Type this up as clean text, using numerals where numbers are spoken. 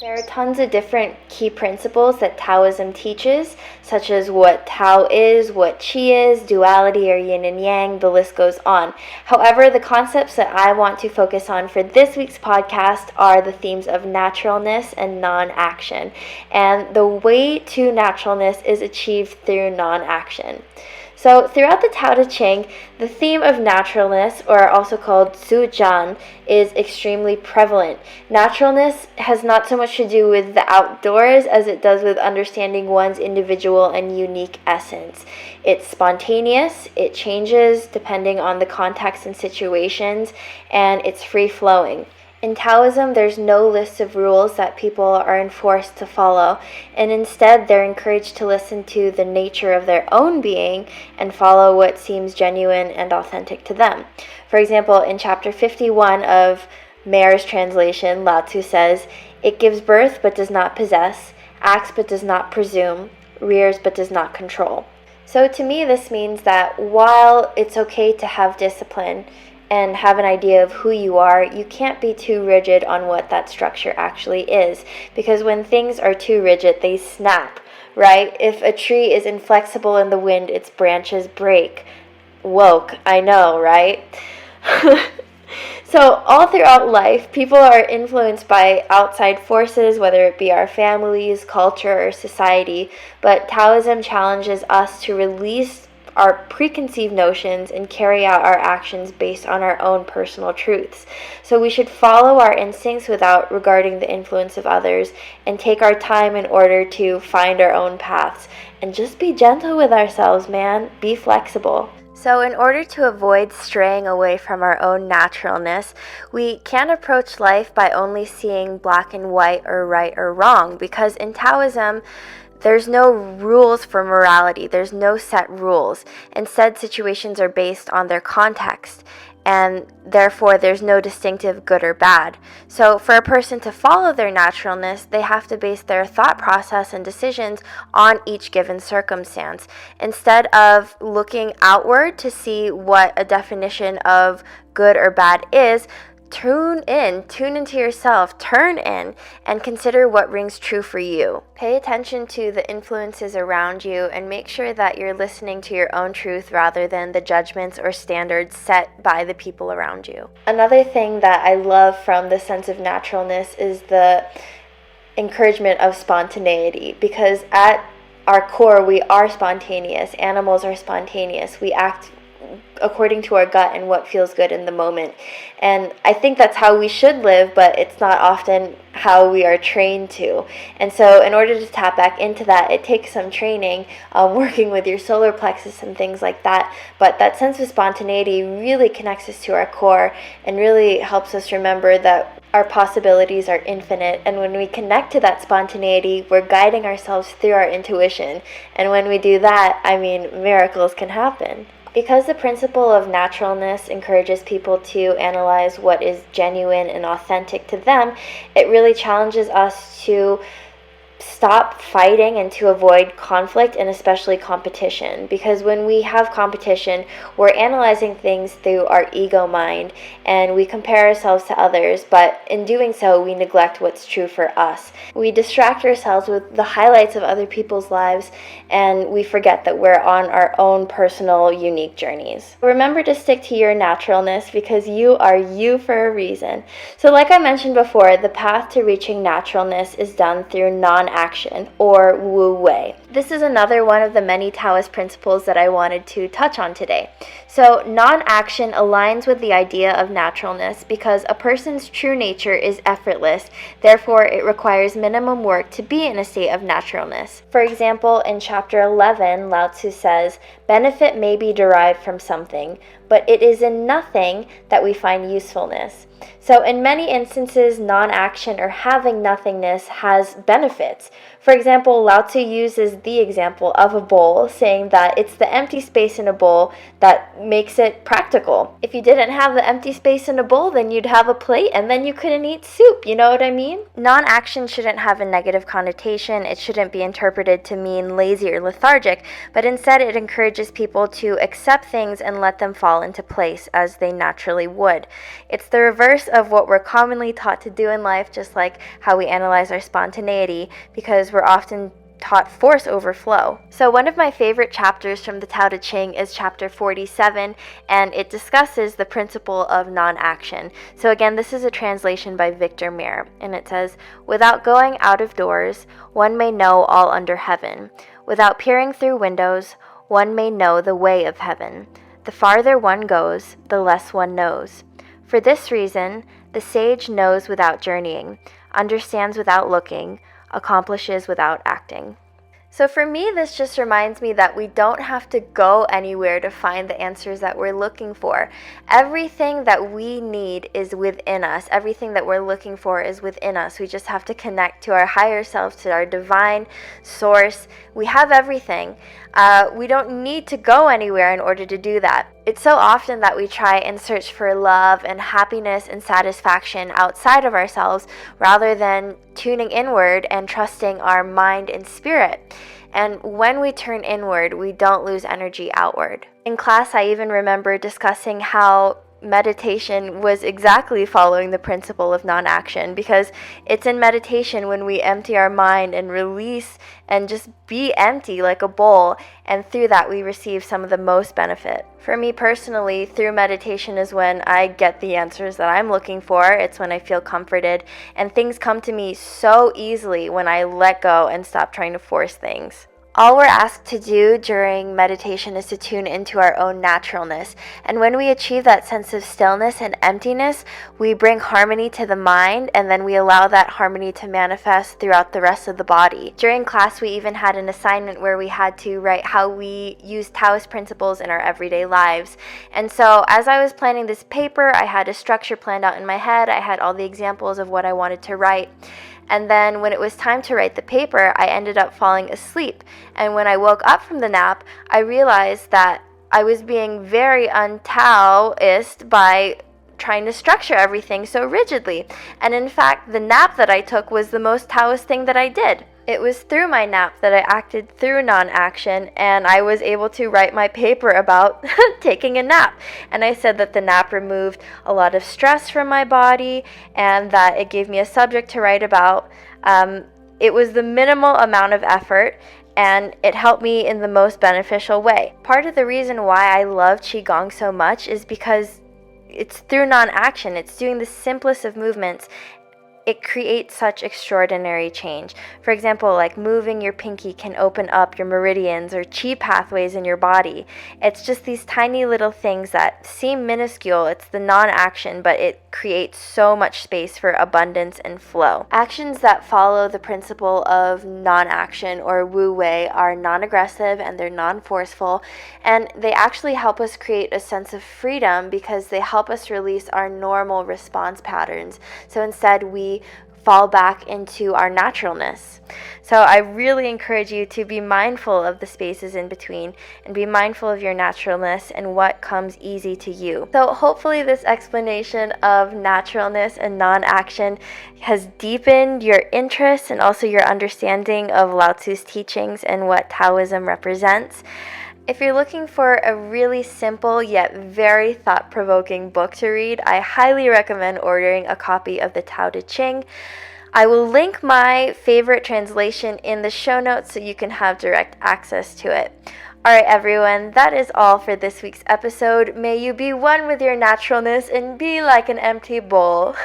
There are tons of different key principles that Taoism teaches, such as what Tao is, what Qi is, duality or yin and yang, the list goes on. However, the concepts that I want to focus on for this week's podcast are the themes of naturalness and non-action. And the way to naturalness is achieved through non-action. So throughout the Tao Te Ching, the theme of naturalness, or also called tzu-jan, is extremely prevalent. Naturalness has not so much to do with the outdoors as it does with understanding one's individual and unique essence. It's spontaneous, it changes depending on the context and situations, and it's free-flowing. In Taoism, there's no list of rules that people are enforced to follow, and instead they're encouraged to listen to the nature of their own being and follow what seems genuine and authentic to them. For example, in chapter 51 of Mayer's translation, Lao Tzu says, "It gives birth but does not possess, acts but does not presume, rears but does not control." So to me, this means that while it's okay to have discipline, and have an idea of who you are, you can't be too rigid on what that structure actually is. Because when things are too rigid, they snap, right? If a tree is inflexible in the wind, its branches break. Woke, I know, right? So all throughout life, people are influenced by outside forces, whether it be our families, culture, or society. But Taoism challenges us to release our preconceived notions and carry out our actions based on our own personal truths. So we should follow our instincts without regarding the influence of others and take our time in order to find our own paths. And just be gentle with ourselves, man. Be flexible. So in order to avoid straying away from our own naturalness, we can't approach life by only seeing black and white or right or wrong, because in Taoism, there's no rules for morality. There's no set rules. Instead, situations are based on their context, and therefore there's no distinctive good or bad. So for a person to follow their naturalness, they have to base their thought process and decisions on each given circumstance. Instead of looking outward to see what a definition of good or bad is, tune into yourself, turn in, and consider what rings true for you. Pay attention to the influences around you and make sure that you're listening to your own truth rather than the judgments or standards set by the people around you. Another thing that I love from the sense of naturalness is the encouragement of spontaneity, because at our core, we are spontaneous. Animals are spontaneous. We act according to our gut and what feels good in the moment. And I think that's how we should live, but it's not often how we are trained to. And so in order to tap back into that, it takes some training, working with your solar plexus and things like that. But that sense of spontaneity really connects us to our core and really helps us remember that our possibilities are infinite. And when we connect to that spontaneity, we're guiding ourselves through our intuition. And when we do that, miracles can happen. Because the principle of naturalness encourages people to analyze what is genuine and authentic to them, it really challenges us to stop fighting and to avoid conflict, and especially competition. Because when we have competition, we're analyzing things through our ego mind and we compare ourselves to others, but in doing so, we neglect what's true for us. We distract ourselves with the highlights of other people's lives and we forget that we're on our own personal, unique journeys. Remember to stick to your naturalness, because you are you for a reason. So like I mentioned before, the path to reaching naturalness is done through non-action, or Wu Wei. This is another one of the many Taoist principles that I wanted to touch on today. So non-action aligns with the idea of naturalness because a person's true nature is effortless, therefore it requires minimum work to be in a state of naturalness. For example, in chapter 11, Lao Tzu says, "Benefit may be derived from something, but it is in nothing that we find usefulness." So in many instances, non-action or having nothingness has benefits. For example, Lao Tzu uses is the example of a bowl, saying that it's the empty space in a bowl that makes it practical. If you didn't have the empty space in a bowl, then you'd have a plate and then you couldn't eat soup, you know what I mean? Non-action shouldn't have a negative connotation. It shouldn't be interpreted to mean lazy or lethargic, but instead it encourages people to accept things and let them fall into place as they naturally would. It's the reverse of what we're commonly taught to do in life, just like how we analyze our spontaneity, because we're often taught force over flow. So one of my favorite chapters from the Tao Te Ching is chapter 47, and it discusses the principle of non-action. So again, this is a translation by Victor Mayer, and it says, "Without going out of doors, one may know all under heaven. Without peering through windows, one may know the way of heaven. The farther one goes, the less one knows. For this reason, the sage knows without journeying, understands without looking, accomplishes without acting." So for me, this just reminds me that we don't have to go anywhere to find the answers that we're looking for. Everything that we need is within us. Everything that we're looking for is within us. We just have to connect to our higher self, to our divine source. We have everything. We don't need to go anywhere in order to do that. It's so often that we try and search for love and happiness and satisfaction outside of ourselves rather than tuning inward and trusting our mind and spirit. And when we turn inward, we don't lose energy outward. In class, I even remember discussing how meditation was exactly following the principle of non-action, because it's in meditation when we empty our mind and release and just be empty like a bowl, and through that we receive some of the most benefit. For me personally, through meditation is when I get the answers that I'm looking for. It's when I feel comforted, and things come to me so easily when I let go and stop trying to force things. All we're asked to do during meditation is to tune into our own naturalness. And when we achieve that sense of stillness and emptiness, we bring harmony to the mind, and then we allow that harmony to manifest throughout the rest of the body. During class, we even had an assignment where we had to write how we use Taoist principles in our everyday lives. And so as I was planning this paper, I had a structure planned out in my head. I had all the examples of what I wanted to write. And then when it was time to write the paper, I ended up falling asleep. And when I woke up from the nap, I realized that I was being very un-Taoist by trying to structure everything so rigidly. And in fact, the nap that I took was the most Taoist thing that I did. It was through my nap that I acted through non-action, and I was able to write my paper about taking a nap. And I said that the nap removed a lot of stress from my body, and that it gave me a subject to write about. It was the minimal amount of effort, and it helped me in the most beneficial way. Part of the reason why I love Qigong so much is because it's through non-action. It's doing the simplest of movements. It creates such extraordinary change. For example, like moving your pinky can open up your meridians or chi pathways in your body. It's just these tiny little things that seem minuscule. It's the non-action, but it creates so much space for abundance and flow. Actions that follow the principle of non-action, or Wu Wei, are non-aggressive and they're non-forceful, and they actually help us create a sense of freedom because they help us release our normal response patterns. So instead, we fall back into our naturalness. So I really encourage you to be mindful of the spaces in between and be mindful of your naturalness and what comes easy to you. So hopefully this explanation of naturalness and non-action has deepened your interest and also your understanding of Lao Tzu's teachings and what Taoism represents. If you're looking for a really simple yet very thought-provoking book to read, I highly recommend ordering a copy of the Tao Te Ching. I will link my favorite translation in the show notes so you can have direct access to it. Alright everyone, that is all for this week's episode. May you be one with your naturalness and be like an empty bowl.